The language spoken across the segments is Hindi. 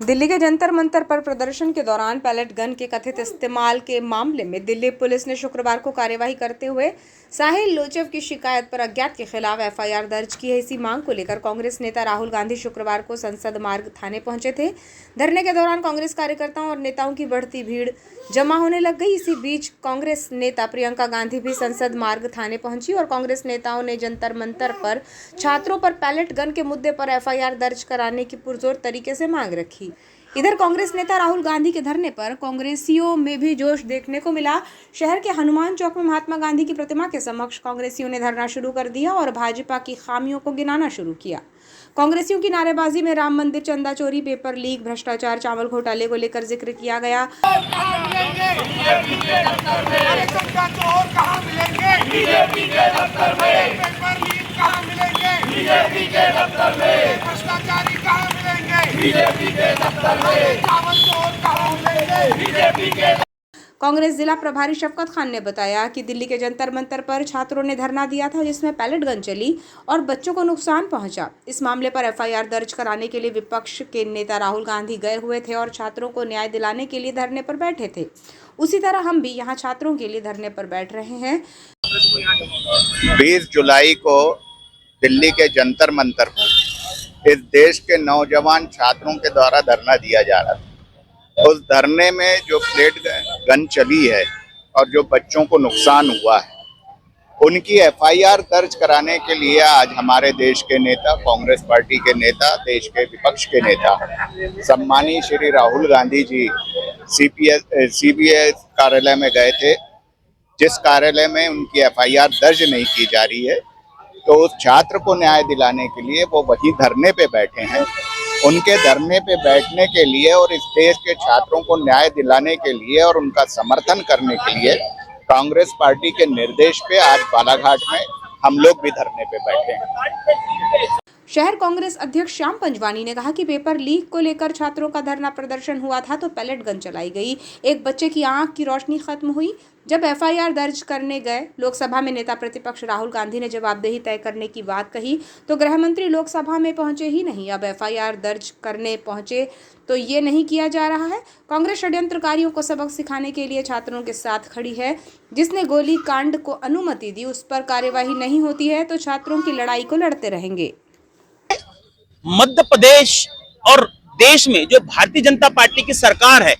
दिल्ली के जंतर मंतर पर प्रदर्शन के दौरान पैलेट गन के कथित इस्तेमाल के मामले में दिल्ली पुलिस ने शुक्रवार को कार्यवाही करते हुए साहिल लोचव की शिकायत पर अज्ञात के खिलाफ एफआईआर दर्ज की है। इसी मांग को लेकर कांग्रेस नेता राहुल गांधी शुक्रवार को संसद मार्ग थाने पहुंचे थे। धरने के दौरान कांग्रेस कार्यकर्ताओं और नेताओं की बढ़ती भीड़ जमा होने लग गई। इसी बीच कांग्रेस नेता प्रियंका गांधी भी संसद मार्ग थाने पहुंची और कांग्रेस नेताओं ने जंतर मंतर पर छात्रों पर पैलेट गन के मुद्दे पर एफआईआर दर्ज कराने की पुरजोर तरीके से मांग रखी। इधर कांग्रेस नेता राहुल गांधी के धरने पर कांग्रेसियों में भी जोश देखने को मिला। शहर के हनुमान चौक में महात्मा गांधी की प्रतिमा के समक्ष कांग्रेसियों ने धरना शुरू कर दिया और भाजपा की खामियों को गिनाना शुरू किया। कांग्रेसियों की नारेबाजी में राम मंदिर चंदा चोरी, पेपर लीक, भ्रष्टाचार, चावल घोटाले को लेकर जिक्र किया गया। कांग्रेस जिला प्रभारी शफकत खान ने बताया कि दिल्ली के जंतर मंतर पर छात्रों ने धरना दिया था, जिसमें पैलेट गन चली और बच्चों को नुकसान पहुंचा। इस मामले पर एफआईआर दर्ज कराने के लिए विपक्ष के नेता राहुल गांधी गए हुए थे और छात्रों को न्याय दिलाने के लिए धरने पर बैठे थे। उसी तरह हम भी यहां छात्रों के लिए धरने पर बैठ रहे हैं। 20 जुलाई को दिल्ली के जंतर मंतर पर इस देश के नौजवान छात्रों के द्वारा धरना दिया जा रहा था। उस धरने में जो प्लेट गन चली है और जो बच्चों को नुकसान हुआ है, उनकी एफआईआर दर्ज कराने के लिए आज हमारे देश के नेता, कांग्रेस पार्टी के नेता, देश के विपक्ष के नेता सम्मानीय श्री राहुल गांधी जी सीबीआई कार्यालय में गए थे, जिस कार्यालय में उनकी एफआईआर दर्ज नहीं की जा रही है। तो उस छात्र को न्याय दिलाने के लिए वो वही धरने पे बैठे हैं। उनके धरने पे बैठने के लिए और इस देश के छात्रों को न्याय दिलाने के लिए और उनका समर्थन करने के लिए कांग्रेस पार्टी के निर्देश पे आज बालाघाट में हम लोग भी धरने पे बैठे हैं। शहर कांग्रेस अध्यक्ष श्याम पंजवानी ने कहा कि पेपर लीक को लेकर छात्रों का धरना प्रदर्शन हुआ था तो पैलेट गन चलाई गई, एक बच्चे की आंख की रोशनी खत्म हुई। जब एफआईआर दर्ज करने गए लोकसभा में नेता प्रतिपक्ष राहुल गांधी ने जवाबदेही तय करने की बात कही तो गृह मंत्री लोकसभा में पहुंचे ही नहीं। अब एफआईआर दर्ज करने पहुंचे तो ये नहीं किया जा रहा है। कांग्रेस षड्यंत्रकारियों को सबक सिखाने के लिए छात्रों के साथ खड़ी है। जिसने गोली कांड को अनुमति दी उस पर कार्यवाही नहीं होती है तो छात्रों की लड़ाई को लड़ते रहेंगे। मध्य प्रदेश और देश में जो भारतीय जनता पार्टी की सरकार है,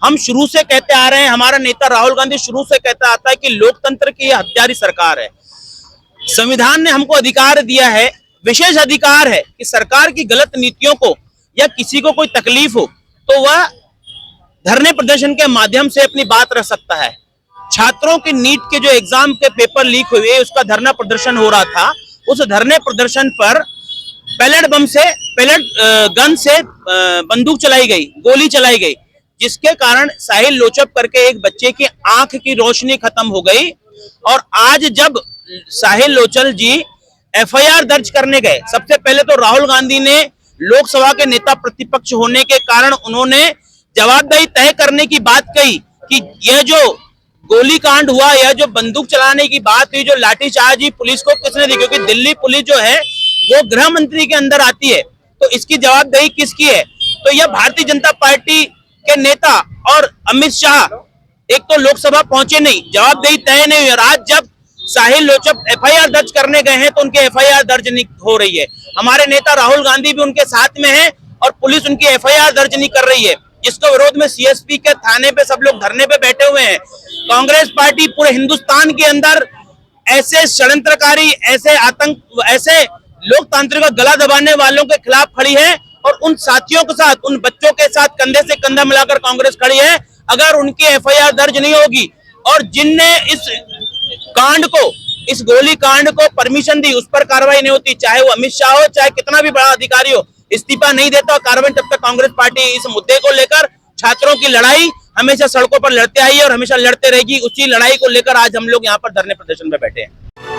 हम शुरू से कहते आ रहे हैं, हमारा नेता राहुल गांधी शुरू से कहता आता है कि लोकतंत्र की यह हत्यारी सरकार है। संविधान ने हमको अधिकार दिया है, विशेष अधिकार है कि सरकार की गलत नीतियों को या किसी को कोई तकलीफ हो तो वह धरने प्रदर्शन के माध्यम से अपनी बात रख सकता है। छात्रों के नीट के जो एग्जाम के पेपर लीक हुए उसका धरना प्रदर्शन हो रहा था। उस धरने प्रदर्शन पर पैलेट गन से बंदूक चलाई गई, गोली चलाई गई, जिसके कारण साहिल लोचव करके एक बच्चे की आंख की रोशनी खत्म हो गई। और आज जब साहिल लोचव जी एफआईआर दर्ज करने गए, सबसे पहले तो राहुल गांधी ने लोकसभा के नेता प्रतिपक्ष होने के कारण उन्होंने जवाबदेही तय करने की बात कही कि यह जो गोली कांड हुआ, यह जो बंदूक चलाने की बात हुई, जो लाठीचार्ज हुई, पुलिस को किसने दी? क्योंकि दिल्ली पुलिस जो है वो गृह मंत्री के अंदर आती है, तो इसकी जवाबदेही किसकी है? तो यह भारतीय जनता पार्टी के नेता और अमित शाह एक तो लोकसभा पहुंचे नहीं, जवाबदेही तय नहीं हुई। और आज जब साहिल लोचव एफआईआर दर्ज करने गए हैं तो उनकी एफआईआर दर्ज नहीं हो रही है। हमारे नेता राहुल गांधी भी उनके साथ में हैं और पुलिस उनकी एफआईआर दर्ज नहीं कर रही है, जिसके विरोध में सीएसपी के थाने पे सब लोग धरने पे बैठे हुए हैं। कांग्रेस पार्टी पूरे हिंदुस्तान के अंदर ऐसे षड्यंत्रकारी, ऐसे लोकतंत्र का गला दबाने वालों के खिलाफ खड़ी है और उन साथियों के साथ, उन बच्चों के साथ कंधे से कंधा मिलाकर कांग्रेस खड़ी है। अगर उनकी एफआईआर दर्ज नहीं होगी और जिनने इस कांड को, इस गोली कांड को परमिशन दी, उस पर कार्रवाई नहीं होती, चाहे वो अमित शाह हो, चाहे कितना भी बड़ा अधिकारी हो, इस्तीफा नहीं देता कार्रवाई, तब तक कांग्रेस पार्टी इस मुद्दे को लेकर छात्रों की लड़ाई हमेशा सड़कों पर लड़ते आई है और हमेशा लड़ते रहेगी। उसी लड़ाई को लेकर आज हम लोग यहाँ पर धरने प्रदर्शन में बैठे हैं।